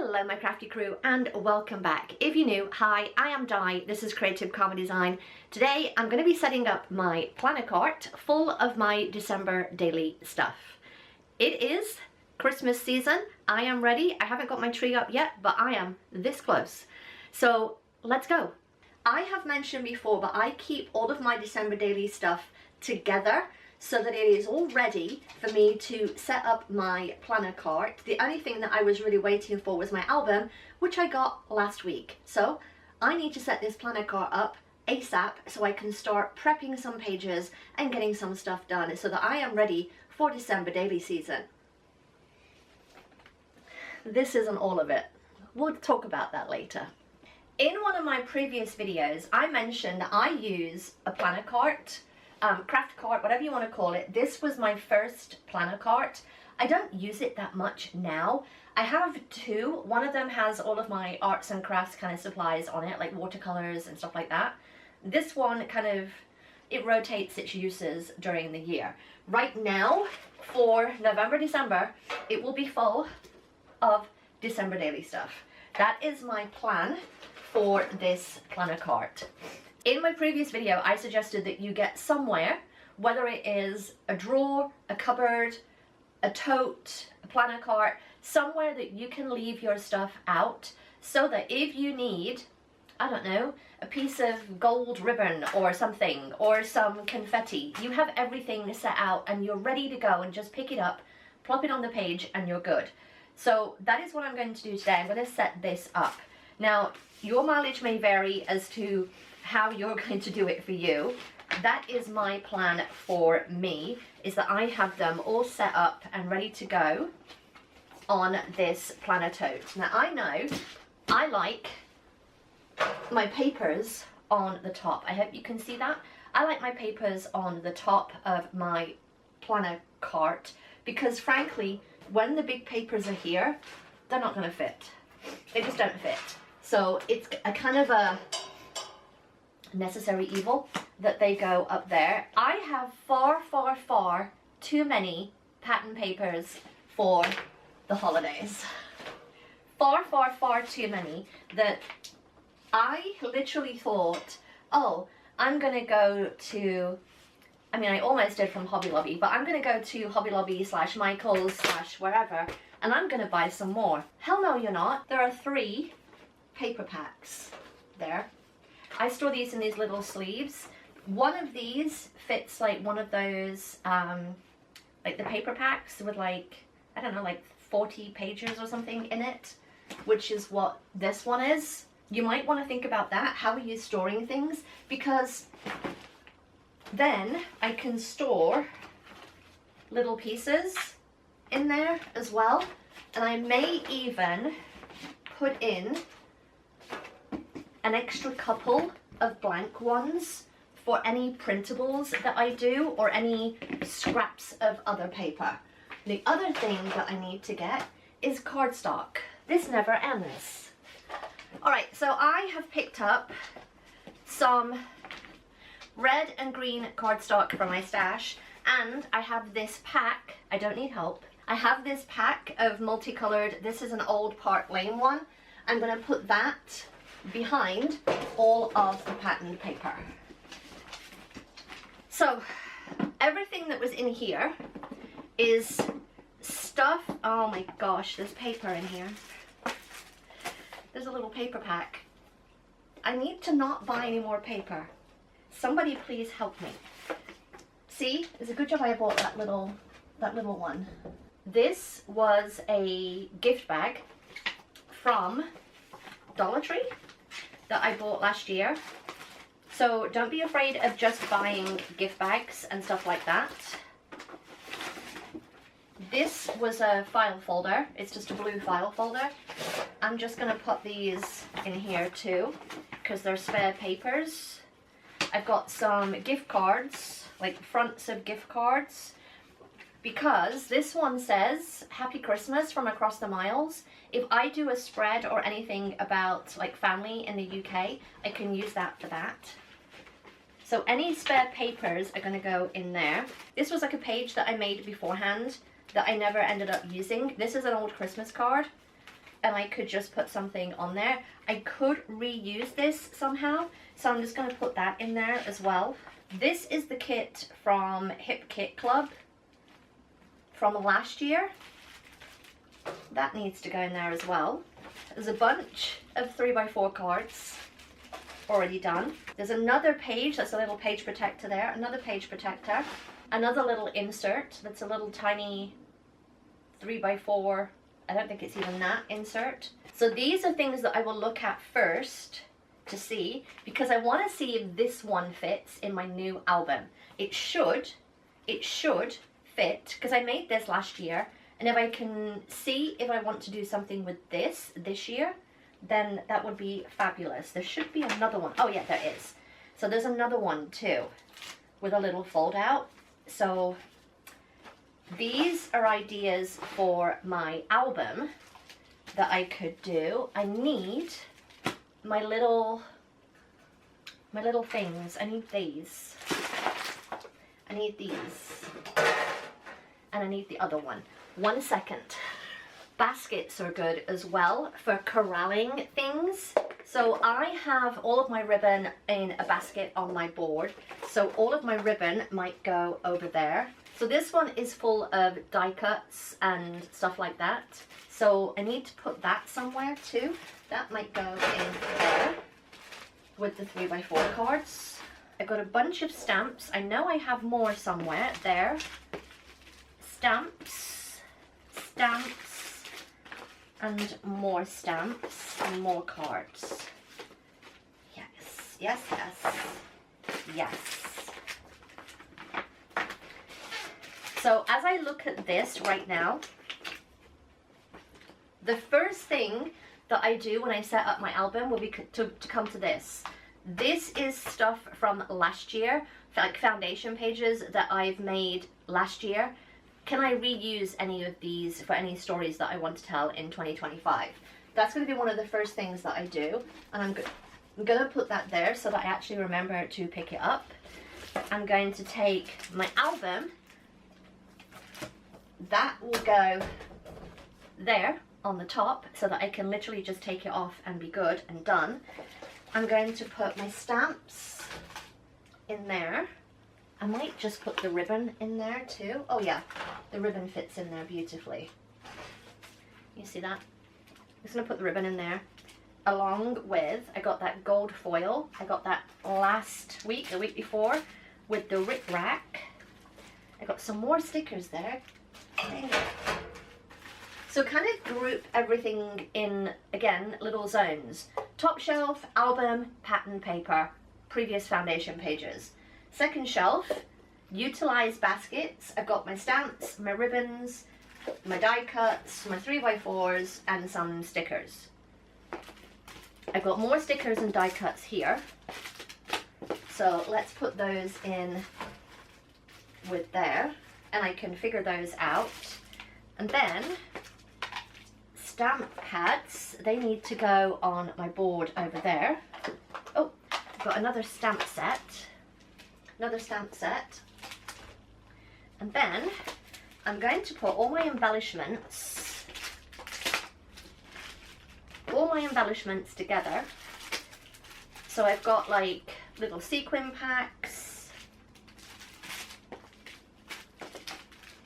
Hello my crafty crew and welcome back. If you're new, hi, I am Di, this is Creative Comedy Design. Today I'm going to be setting up my planner cart full of my December daily stuff. It is Christmas season, I am ready. I haven't got my tree up yet, but I am this close. So let's go. I have mentioned before, but I keep all of my December daily stuff together so that it is all ready for me to set up my planner cart. The only thing that I was really waiting for was my album, which I got last week. So I need to set this planner cart up ASAP so I can start prepping some pages and getting some stuff done so that I am ready for December daily season. This isn't all of it. We'll talk about that later. In one of my previous videos, I mentioned that I use a planner cart, craft cart, whatever you want to call it. This was my first planner cart. I don't use it that much now. I have two. One of them has all of my arts and crafts kind of supplies on it, like watercolors and stuff like that. This one it rotates its uses during the year. Right now, for November, December, it will be full of December daily stuff. That is my plan for this planner cart. In my previous video, I suggested that you get somewhere, whether it is a drawer, a cupboard, a tote, a planner cart, somewhere that you can leave your stuff out so that if you need, I don't know, a piece of gold ribbon or something, or some confetti, you have everything set out and you're ready to go and just pick it up, plop it on the page and you're good. So that is what I'm going to do today. I'm going to set this up. Now, your mileage may vary as to how you're going to do it for you. That is my plan for me, is that I have them all set up and ready to go on this planner tote. Now, I know I like my papers on the top. I hope you can see that. I like my papers on the top of my planner cart because, frankly, when the big papers are here, they're not going to fit. They just don't fit. So it's a kind of a necessary evil that they go up there. I have far too many pattern papers for the holidays. Far too many that I literally thought, oh, I'm going to go to, I mean, I almost did from Hobby Lobby, but I'm going to go to Hobby Lobby / Michael's / wherever, and I'm going to buy some more. Hell no, you're not. There are 3 paper packs there. I store these in these little sleeves. One of these fits like one of those, like the paper packs with like, I don't know, like 40 pages or something in it, which is what this one is. You might want to think about that. How are you storing things? Because then I can store little pieces in there as well. And I may even put in an extra couple of blank ones for any printables that I do or any scraps of other paper. The other thing that I need to get is cardstock. This never ends. Alright, so I have picked up some red and green cardstock from my stash, and I have this pack. I don't need help. I have this pack of multicolored, this is an old Park Lane one. I'm going to put that behind all of the patterned paper. So everything that was in here is stuff. Oh my gosh, there's paper in here. There's a little paper pack. I need to not buy any more paper. Somebody please help me. See, it's a good job I bought that little one. This was a gift bag from Dollar Tree that I bought last year. So don't be afraid of just buying gift bags and stuff like that. This was a file folder. It's just a blue file folder. I'm just going to put these in here too because they're spare papers. I've got some gift cards, like fronts of gift cards, because this one says Happy Christmas from across the miles. If I do a spread or anything about like family in the UK, I can use that for that. So any spare papers are going to go in there. This was like a page that I made beforehand that I never ended up using. This is an old Christmas card. and I could just put something on there. I could reuse this somehow, so I'm just going to put that in there as well. This is the kit from Hip Kit Club from last year. That needs to go in there as well. There's a bunch of 3x4 cards already done. There's another page, that's a little page protector there, another page protector, another little insert that's a little tiny 3x4, I don't think it's even that insert. So these are things that I will look at first to see, because I want to see if this one fits in my new album. It should fit, because I made this last year, and if I can see if I want to do something with this year, then that would be fabulous. There should be another one. Oh yeah, there is. So there's another one too, with a little fold out. So these are ideas for my album that I could do. I need my little things. I need these. I need these. And I need the other one. 1 second. Baskets are good as well for corralling things. So I have all of my ribbon in a basket on my board. So all of my ribbon might go over there. So this one is full of die cuts and stuff like that. So I need to put that somewhere too. That might go in there with the 3x4 cards. I've got a bunch of stamps. I know I have more somewhere. There. Stamps. Stamps. And more stamps. And more cards. Yes. Yes, yes. Yes. So as I look at this right now, the first thing that I do when I set up my album will be to come to this. This is stuff from last year, like foundation pages that I've made last year. Can I reuse any of these for any stories that I want to tell in 2025? That's going to be one of the first things that I do, and I'm going to put that there so that I actually remember to pick it up. I'm going to take my album. That will go there on the top so that I can literally just take it off and be good and done. I'm going to put my stamps in there. I might just put the ribbon in there too. Oh yeah, the ribbon fits in there beautifully. You see that? I'm just going to put the ribbon in there. Along with, I got that gold foil. I got that last week, the week before, with the Rick Rack. I got some more stickers there. So kind of group everything in, again, little zones. Top shelf, album, pattern paper, previous foundation pages. Second shelf, utilize baskets. I've got my stamps, my ribbons, my die cuts, my 3x4s, and some stickers. I've got more stickers and die cuts here. So let's put those in with there. And I can figure those out. And then stamp pads, they need to go on my board over there. Oh, I've got another stamp set. Another stamp set. And then I'm going to put all my embellishments together. So I've got like little sequin packs.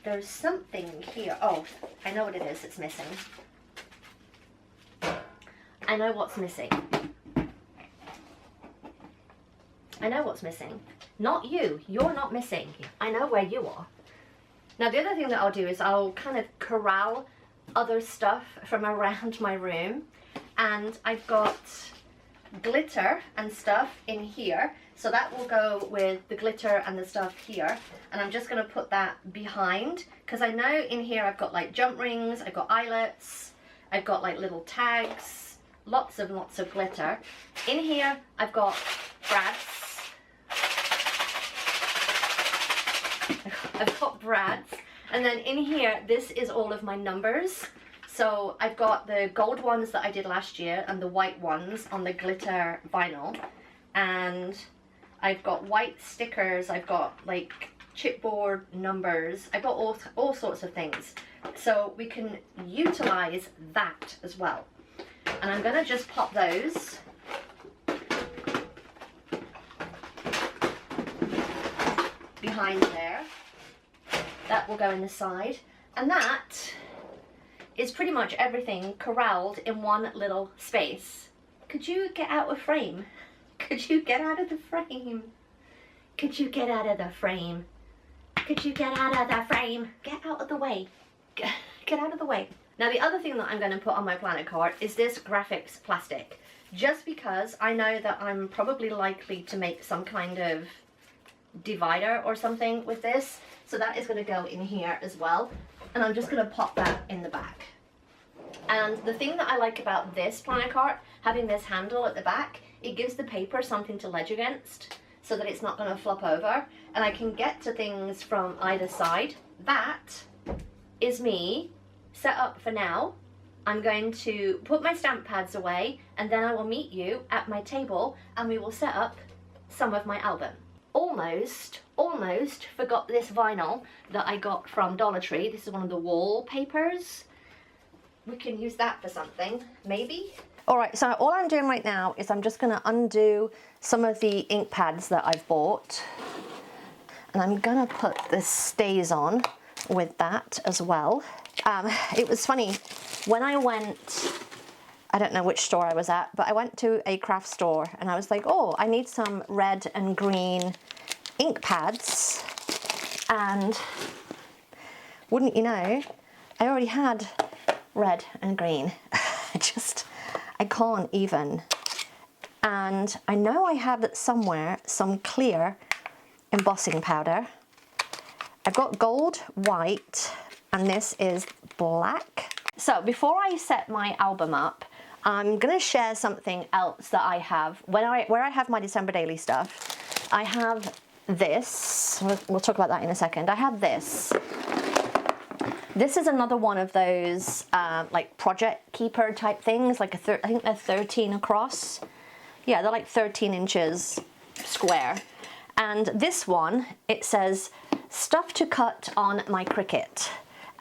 There's something here. Oh, I know what it is. It's missing. I know what's missing. I know what's missing. Not you. You're not missing. I know where you are. Now, the other thing that I'll do is I'll kind of corral other stuff from around my room. And I've got glitter and stuff in here. So that will go with the glitter and the stuff here. And I'm just going to put that behind. Because I know in here I've got like jump rings, I've got eyelets, I've got like little tags, lots of glitter. In here I've got brads. I've got brads. And then in here, this is all of my numbers. So I've got the gold ones that I did last year and the white ones on the glitter vinyl. And I've got white stickers, I've got like chipboard numbers. I got all sorts of things. So we can utilize that as well. And I'm gonna just pop those behind there. That will go in the side. And that is pretty much everything corralled in one little space. Could you get out of frame? Could you get out of the frame? Could you get out of the frame? Could you get out of the frame? Get out of the way. Get out of the way. Now the other thing that I'm going to put on my planner card is this graphics plastic. Just because I know that I'm probably likely to make some kind of divider or something with this. So that is going to go in here as well. And I'm just going to pop that in the back. And the thing that I like about this planner card, having this handle at the back, it gives the paper something to ledge against so that it's not going to flop over. And I can get to things from either side. That is me set up for now. I'm going to put my stamp pads away and then I will meet you at my table and we will set up some of my album. Almost forgot this vinyl that I got from Dollar Tree. This is one of the wallpapers. We can use that for something, maybe. All right, so all I'm doing right now is I'm just gonna undo some of the ink pads that I've bought. And I'm gonna put the stays on with that as well. It was funny, when I went, I don't know which store I was at, but I went to a craft store and I was like, oh, I need some red and green ink pads. And wouldn't you know, I already had red and green. I can't even. And I know I had somewhere some clear embossing powder. I've got gold, white, and this is black. So before I set my album up, I'm gonna share something else that I have. Where I have my December daily stuff, I have this. We'll talk about that in a second. I have this. This is another one of those like project keeper type things, like I think they're 13 across. Yeah, they're like 13 inches square. And this one, it says, stuff to cut on my Cricut.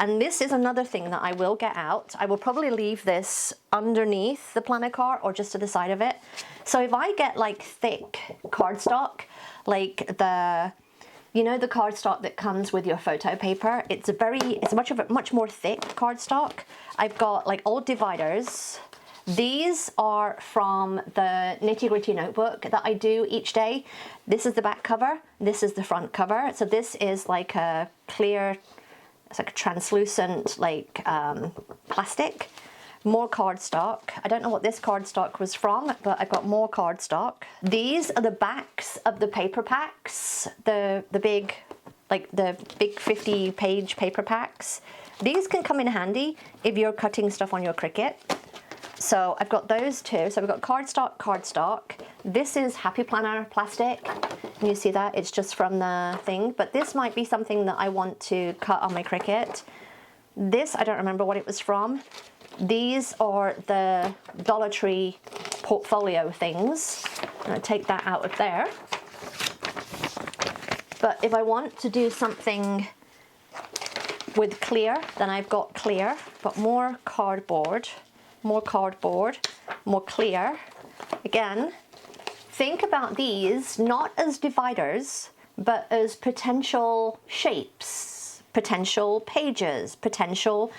And this is another thing that I will get out. I will probably leave this underneath the planner card or just to the side of it. So if I get like thick cardstock, like you know, the cardstock that comes with your photo paper, it's much more thick cardstock. I've got like old dividers. These are from the Nitty Gritty notebook that I do each day. This is the back cover, this is the front cover. So this is like a clear, it's like a translucent like plastic. More cardstock. I don't know what this cardstock was from, but I've got more cardstock. These are the backs of the paper packs, the big 50-page paper packs. These can come in handy if you're cutting stuff on your Cricut. So I've got those too. So we've got cardstock. This is Happy Planner plastic. You see that? It's just from the thing. But this might be something that I want to cut on my Cricut. This, I don't remember what it was from. These are the Dollar Tree portfolio things. I'm going to take that out of there. But if I want to do something with clear, then I've got clear, but more cardboard, more clear. Again, think about these not as dividers, but as potential shapes, potential pages, potential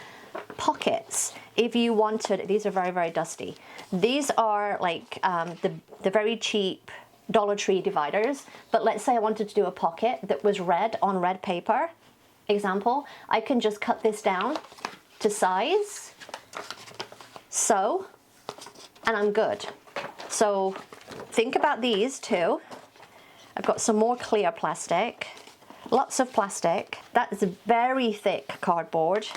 pockets. If you wanted, these are very, very dusty. These are like the very cheap Dollar Tree dividers, but let's say I wanted to do a pocket that was red on red paper, example, I can just cut this down to size, so, and I'm good. So think about these too. I've got some more clear plastic, lots of plastic. That is a very thick cardboard.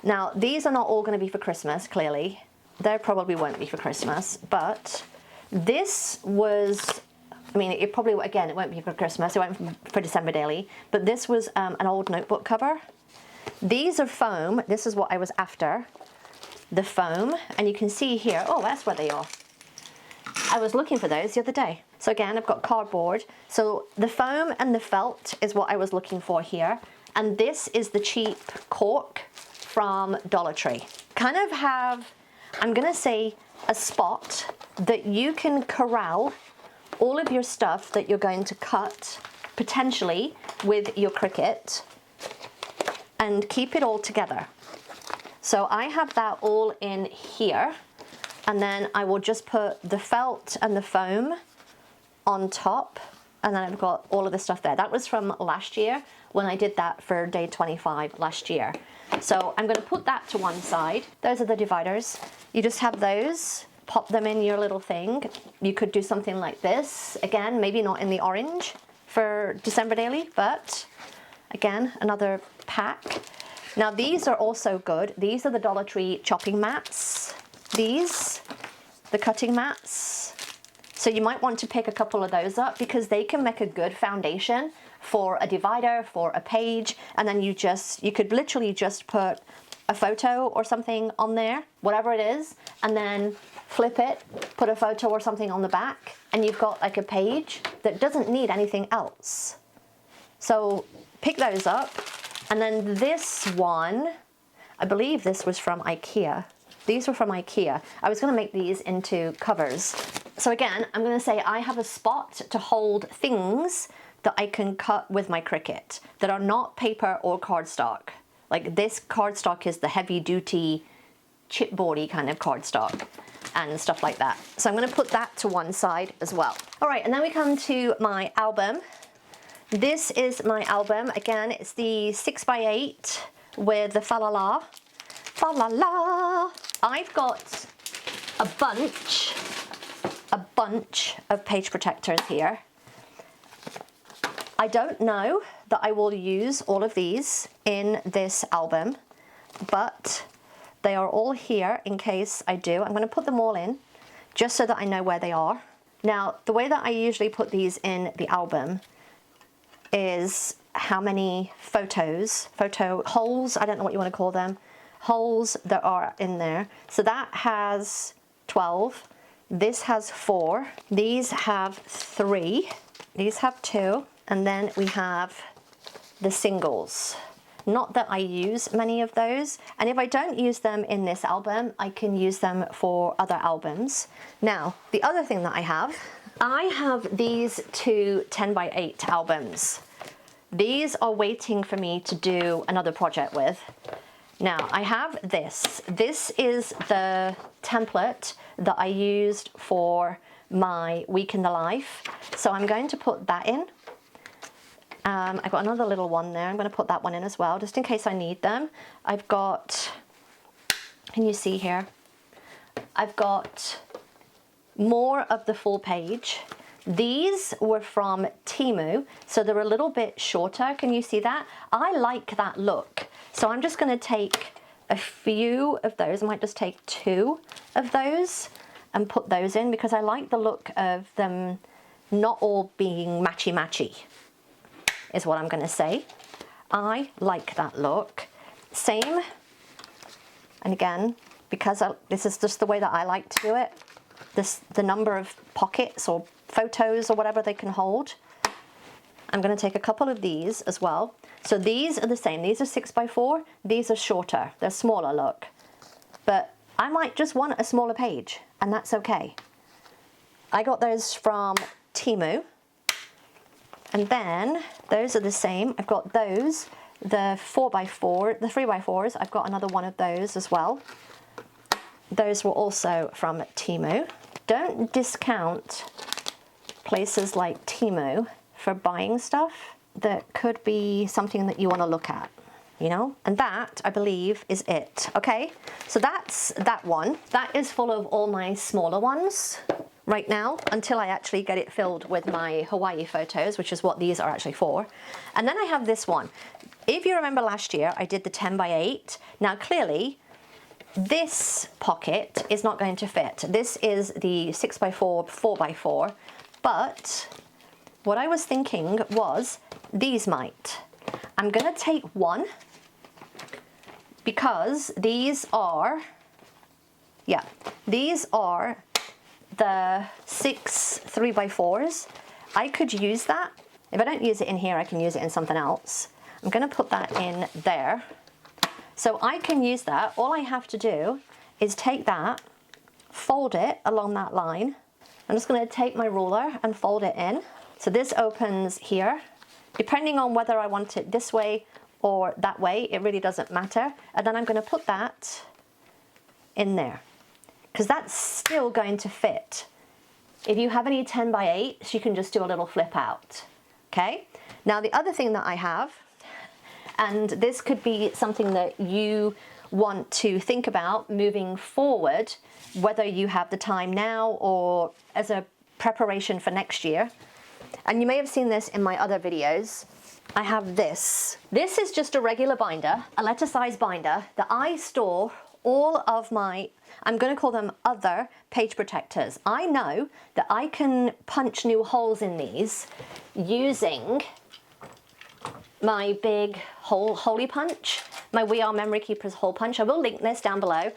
Now, these are not all going to be for Christmas, clearly. They probably won't be for Christmas, but this was, I mean, it probably, again, it won't be for Christmas, it won't be for December daily, but this was an old notebook cover. These are foam. This is what I was after, the foam, and you can see here, oh, that's where they are. I was looking for those the other day. So again, I've got cardboard. So the foam and the felt is what I was looking for here. And this is the cheap cork from Dollar Tree. Kind of have, I'm gonna say, a spot that you can corral all of your stuff that you're going to cut potentially with your Cricut and keep it all together. So I have that all in here, and then I will just put the felt and the foam on top, and then I've got all of the stuff there. That was from last year when I did that for day 25 last year. So I'm going to put that to one side. Those are the dividers. You just have those, pop them in your little thing. You could do something like this. Again, maybe not in the orange for December daily, but again, another pack. Now these are also good. These are the Dollar Tree chopping mats. These, the cutting mats. So you might want to pick a couple of those up because they can make a good foundation for a divider, for a page, and then you could literally just put a photo or something on there, whatever it is, and then flip it, put a photo or something on the back, and you've got like a page that doesn't need anything else. So pick those up. And then this one, I believe this was from IKEA. These were from IKEA. I was going to make these into covers. So again, I'm going to say I have a spot to hold things that I can cut with my Cricut that are not paper or cardstock. Like this cardstock is the heavy duty chipboardy kind of cardstock and stuff like that. So I'm going to put that to one side as well. All right, and then we come to my album. This is my album. Again, it's the 6x8 with the fa-la-la. Fa-la-la. I've got a bunch of page protectors here. I don't know that I will use all of these in this album, but they are all here in case I do. I'm going to put them all in just so that I know where they are. Now, the way that I usually put these in the album is how many photo holes, I don't know what you want to call them, holes that are in there. So that has 12. This has 4. These have 3. These have 2. And then we have the singles. Not that I use many of those. And if I don't use them in this album, I can use them for other albums. Now, the other thing that I have these 2 10x8 albums. These are waiting for me to do another project with. Now, I have this. This is the template that I used for my week in the life. So I'm going to put that in. I've got another little one there. I'm going to put that one in as well, just in case I need them. I've got, can you see here? I've got more of the full page. These were from Temu, so they're a little bit shorter. Can you see that? I like that look. So I'm just going to take a few of those. I might just take 2 of those and put those in because I like the look of them not all being matchy-matchy, is what I'm going to say. I like that look. Same, and again, because this is just the way that I like to do it, the number of pockets or photos or whatever they can hold. I'm going to take a couple of these as well. So these are the same. These are 6x4. These are shorter. They're smaller, look. But I might just want a smaller page, and that's okay. I got those from Temu. And then those are the same. I've got those, the 4x4, the 3x4s. I've got another one of those as well. Those were also from Temu. Don't discount places like Temu for buying stuff that could be something that you want to look at, you know? And that, I believe, is it. Okay, so that's that one. That is full of all my smaller ones right now until I actually get it filled with my Hawaii photos, which is what these are actually for. And then I have this one. If you remember last year, I did the 10x8. Now, clearly, this pocket is not going to fit. This is the 6x4, 4x4, but what I was thinking was these might. I'm going to take one because these are the 6 3x4s, I could use that. If I don't use it in here, I can use it in something else. I'm going to put that in there. So I can use that. All I have to do is take that, fold it along that line. I'm just going to take my ruler and fold it in. So this opens here. Depending on whether I want it this way or that way, it really doesn't matter. And then I'm going to put that in there, because that's still going to fit. If you have any 10x8s, you can just do a little flip out. Okay? Now the other thing that I have, and this could be something that you want to think about moving forward, whether you have the time now or as a preparation for next year. And you may have seen this in my other videos. I have this. This is just a regular binder, a letter size binder that I store all of my, I'm going to call them other page protectors. I know that I can punch new holes in these using my big holy punch, my We Are Memory Keepers hole punch. I will link this down below.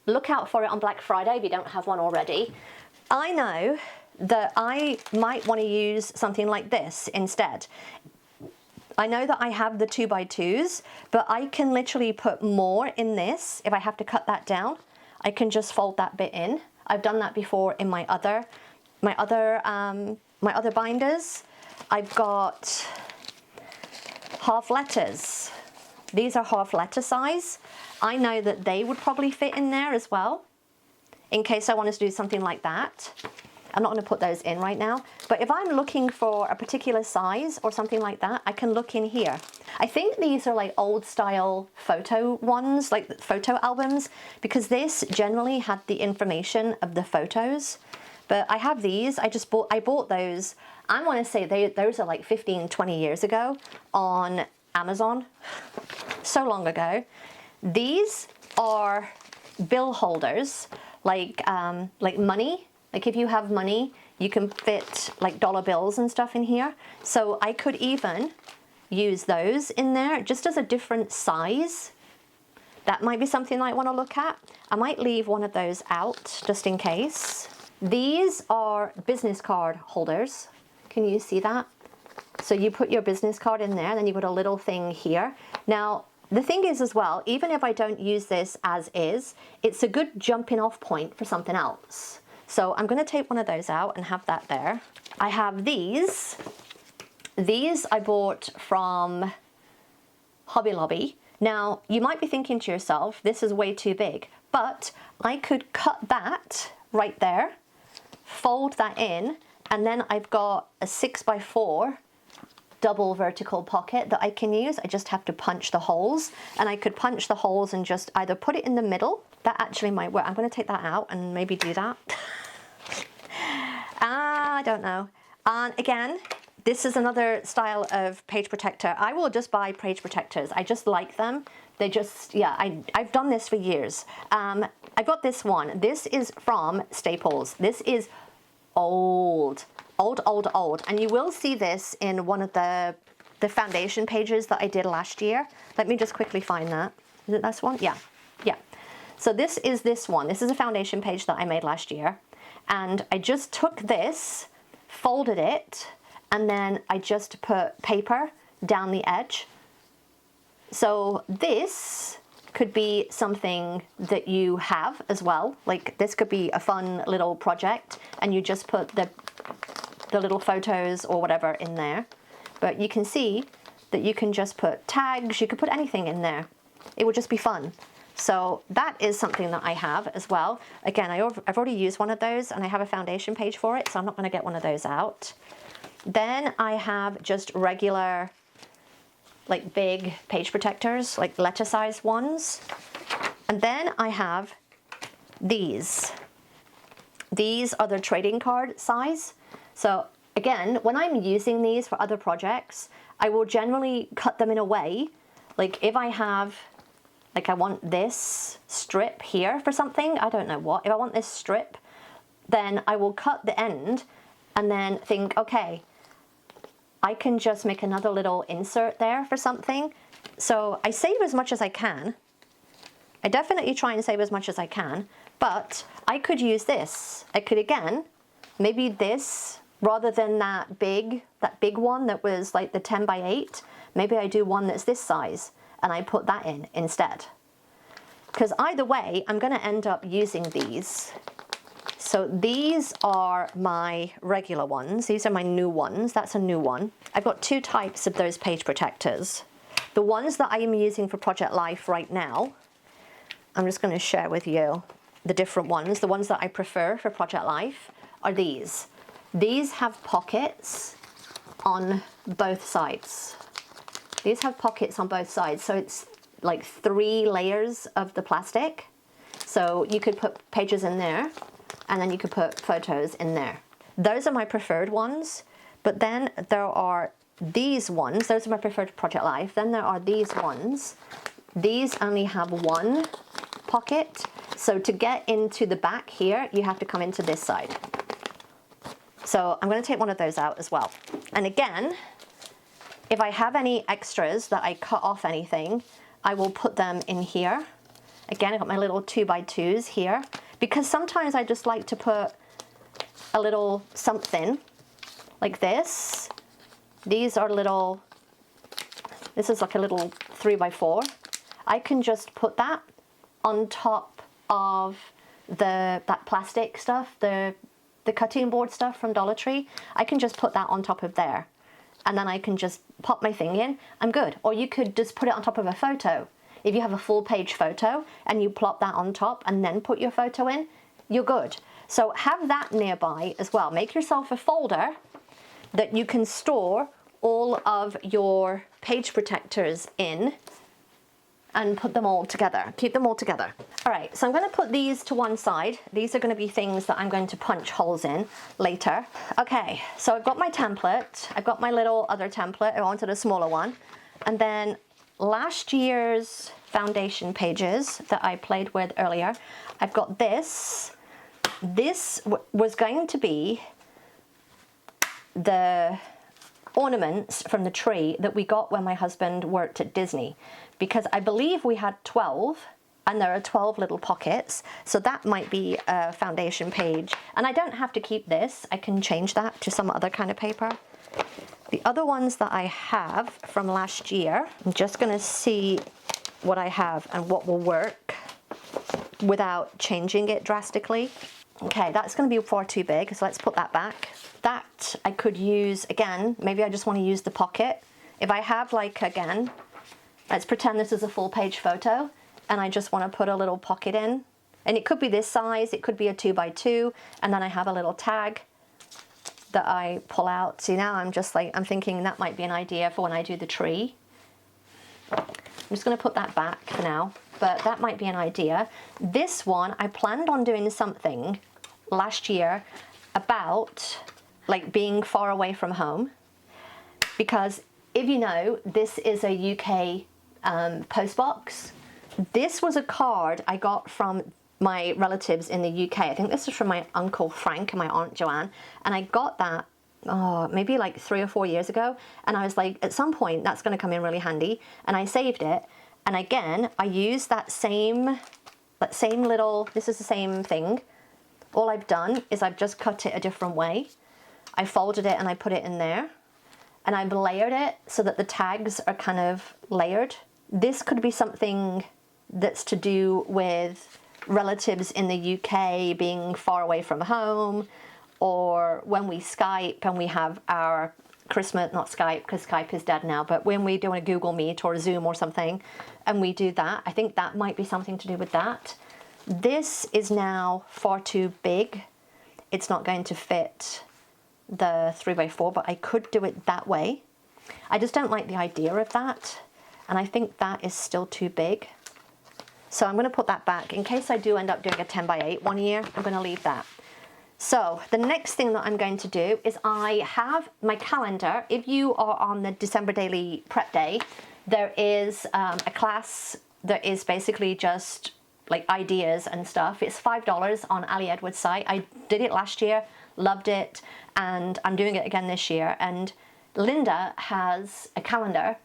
Look out for it on Black Friday if you don't have one already. I know that I might want to use something like this instead. I know that I have the 2x2s, but I can literally put more in this. If I have to cut that down, I can just fold that bit in. I've done that before in my other binders. I've got half letters. These are half letter size. I know that they would probably fit in there as well, in case I wanted to do something like that. I'm not going to put those in right now, but if I'm looking for a particular size or something like that, I can look in here. I think these are like old style photo ones, like photo albums, because this generally had the information of the photos. But I have these, I bought those, I want to say those are like 15, 20 years ago on Amazon, so long ago. These are bill holders, like money. Like if you have money, you can fit like dollar bills and stuff in here. So I could even use those in there just as a different size. That might be something I want to look at. I might leave one of those out just in case. These are business card holders. Can you see that? So you put your business card in there, then you put a little thing here. Now, the thing is as well, even if I don't use this as is, it's a good jumping off point for something else. So I'm going to take one of those out and have that there. I have these. These I bought from Hobby Lobby. Now, you might be thinking to yourself, this is way too big, but I could cut that right there, fold that in, and then I've got a 6x4 double vertical pocket that I can use. I just have to punch the holes, and I could punch the holes and just either put it in the middle. That actually might work. I'm going to take that out and maybe do that. I don't know. And again, this is another style of page protector. I will just buy page protectors. I just like them. They just, yeah, I've done this for years. I got this one. This is from Staples. This is old. And you will see this in one of the foundation pages that I did last year. Let me just quickly find that. Is it this one? Yeah. So this is this one. This is a foundation page that I made last year. And I just took this, folded it, and then I just put paper down the edge. So this could be something that you have as well. Like this could be a fun little project, and you just put the little photos or whatever in there. But you can see that you can just put tags, you could put anything in there. It would just be fun. So that is something that I have as well. Again, I've already used one of those, and I have a foundation page for it, so I'm not going to get one of those out. Then I have just regular, like big page protectors, like letter size ones. And then I have these. These are the trading card size. So again, when I'm using these for other projects, I will generally cut them in a way, like if I have, like I want this strip here for something, I don't know what, if I want this strip, then I will cut the end and then think, okay, I can just make another little insert there for something. So I save as much as I can. I definitely try and save as much as I can, But I could use this. I could, again, maybe this, rather than that big one that was like the 10 by 8, maybe I do one that's this size and I put that in instead. Because either way, I'm going to end up using these. So these are my regular ones. These are my new ones. That's a new one. I've got two types of those page protectors. The ones that I am using for Project Life right now, I'm just going to share with you the different ones. The ones that I prefer for Project Life are these. These have pockets on both sides. These have pockets on both sides, so it's like 3 layers of the plastic. So you could put pages in there, and then you could put photos in there. Those are my preferred ones, but then there are these ones. Those are my preferred Project Life. Then there are these ones. These only have one pocket, so to get into the back here, you have to come into this side. So I'm going to take one of those out as well. And again, if I have any extras that I cut off anything, I will put them in here. Again, I've got my little 2x2s here, because sometimes I just like to put a little something like this. These are little, this is like a little 3x4. I can just put that on top of that plastic stuff, the cutting board stuff from Dollar Tree. I can just put that on top of there, and then I can just pop my thing in. I'm good. Or you could just put it on top of a photo. If you have a full page photo and you plop that on top and then put your photo in, you're good. So have that nearby as well. Make yourself a folder that you can store all of your page protectors in and put them all together. Keep them all together. All right, so I'm going to put these to one side. These are going to be things that I'm going to punch holes in later. Okay, so I've got my template. I've got my little other template. I wanted a smaller one. And then last year's foundation pages that I played with earlier, I've got this. This was going to be the ornaments from the tree that we got when my husband worked at Disney, because I believe we had 12 and there are 12 little pockets, so that might be a foundation page. And I don't have to keep this, I can change that to some other kind of paper. The other ones that I have from last year, I'm just going to see what I have and what will work without changing it drastically. Okay, that's going to be far too big, so let's put that back. That I could use, again, maybe I just want to use the pocket. If I have, like, again, let's pretend this is a full page photo and I just want to put a little pocket in. And it could be this size, it could be a 2x2, and then I have a little tag that I pull out. See, now I'm just like, I'm thinking that might be an idea for when I do the tree. I'm just going to put that back for now, but that might be an idea. This one, I planned on doing something last year about like being far away from home, because if you know, this is a UK post box. This was a card I got from my relatives in the UK. I think this is from my Uncle Frank and my Aunt Joanne, and I got that maybe like 3 or 4 years ago, and I was like, at some point that's going to come in really handy, and I saved it. And again, I used that same little, this is the same thing. All I've done is I've just cut it a different way. I folded it and I put it in there, and I've layered it so that the tags are kind of layered. This could be something that's to do with relatives in the UK being far away from home, or when we Skype and we have our Christmas, not Skype because Skype is dead now, but when we do a Google Meet or a Zoom or something and we do that, I think that might be something to do with that. This is now far too big. It's not going to fit the 3x4, but I could do it that way. I just don't like the idea of that, and I think that is still too big. So I'm going to put that back. In case I do end up doing a 10x8 one year, I'm going to leave that. So the next thing that I'm going to do is I have my calendar. If you are on the December Daily Prep Day, there is a class that is basically just like ideas and stuff. It's $5 on Ali Edwards' site. I did it last year, loved it, and I'm doing it again this year. And Linda has a calendar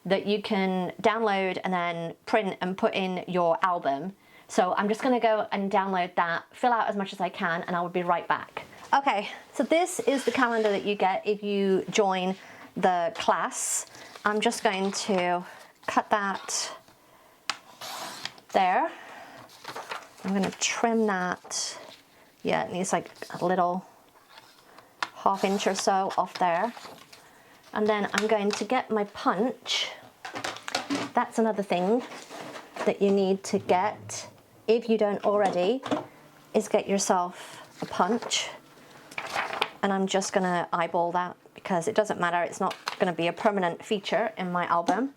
that you can download and then print and put in your album So I'm just gonna go and download that, fill out as much as I can, and I will be right back. Okay, so this is the calendar that you get if you join the class. I'm just going to cut that there. I'm gonna trim that. Yeah, it needs like a little ½ inch or so off there. And then I'm going to get my punch. That's another thing that you need to get, if you don't already, is get yourself a punch. And I'm just gonna eyeball that because it doesn't matter, it's not gonna be a permanent feature in my album.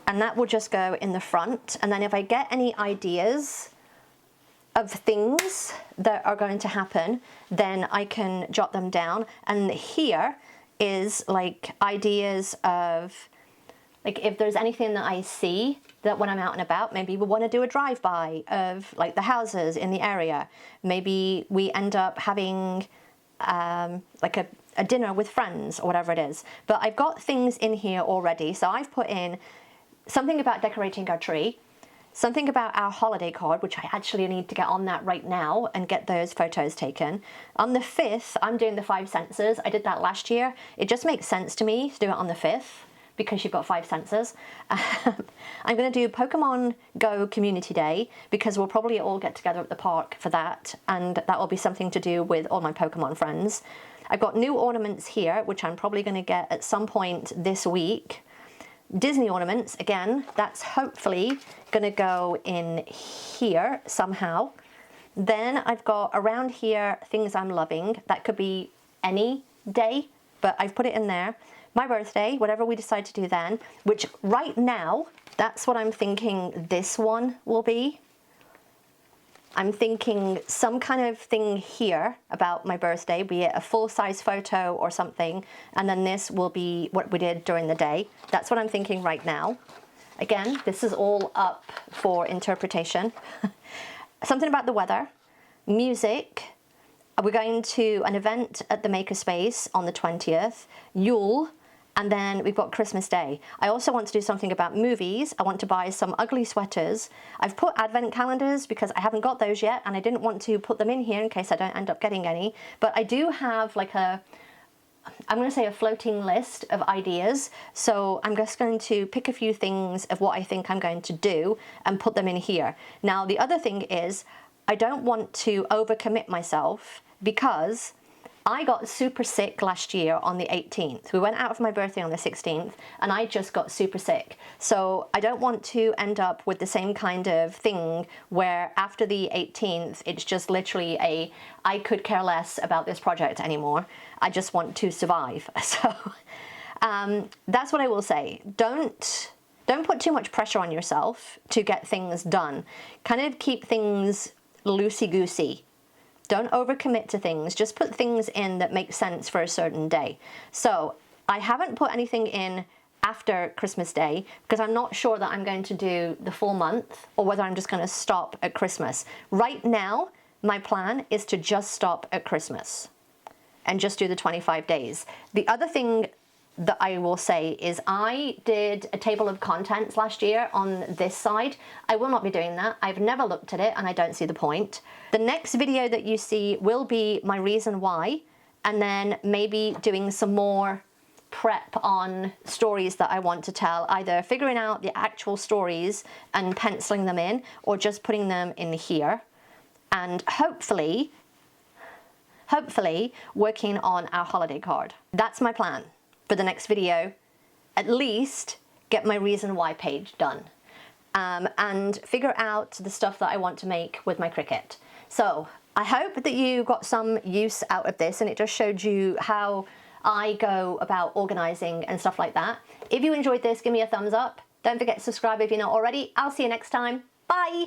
And that will just go in the front. And then if I get any ideas of things that are going to happen, then I can jot them down. And here is like ideas of, like if there's anything that I see that when I'm out and about, maybe we want to do a drive-by of like the houses in the area. Maybe we end up having like a dinner with friends or whatever it is. But I've got things in here already. So I've put in something about decorating our tree, something about our holiday card, which I actually need to get on that right now and get those photos taken. On the 5th, I'm doing the 5 senses. I did that last year. It just makes sense to me to do it on the 5th because you've got 5 senses. I'm going to do Pokemon Go Community Day because we'll probably all get together at the park for that, and that will be something to do with all my Pokemon friends. I've got new ornaments here, which I'm probably going to get at some point this week. Disney ornaments, again, that's hopefully going to go in here somehow. Then I've got around here things I'm loving. That could be any day, but I've put it in there. My birthday, whatever we decide to do then, which right now, that's what I'm thinking this one will be. I'm thinking some kind of thing here about my birthday, be it a full-size photo or something, and then this will be what we did during the day. That's what I'm thinking right now. Again, this is all up for interpretation. Something about the weather, music. We're going to an event at the Makerspace on the 20th, Yule, and then we've got Christmas Day. I also want to do something about movies. I want to buy some ugly sweaters. I've put advent calendars because I haven't got those yet, and I didn't want to put them in here in case I don't end up getting any. But I do have like I'm going to say a floating list of ideas. So I'm just going to pick a few things of what I think I'm going to do and put them in here. Now, the other thing is I don't want to overcommit myself because I got super sick last year on the 18th. We went out for my birthday on the 16th and I just got super sick. So I don't want to end up with the same kind of thing where after the 18th, it's just literally I could care less about this project anymore. I just want to survive. So that's what I will say. Don't put too much pressure on yourself to get things done. Kind of keep things loosey-goosey. Don't overcommit to things. Just put things in that make sense for a certain day. So I haven't put anything in after Christmas Day because I'm not sure that I'm going to do the full month or whether I'm just going to stop at Christmas. Right now, my plan is to just stop at Christmas and just do the 25 days. The other thing that I will say is I did a table of contents last year on this side. I will not be doing that. I've never looked at it and I don't see the point. The next video that you see will be my reason why, and then maybe doing some more prep on stories that I want to tell, either figuring out the actual stories and penciling them in or just putting them in here, and hopefully working on our holiday card. That's my plan for the next video. At least get my reason why page done and figure out the stuff that I want to make with my Cricut. So I hope that you got some use out of this and it just showed you how I go about organizing and stuff like that. If you enjoyed this, give me a thumbs up. Don't forget to subscribe if you're not already. I'll see you next time. Bye!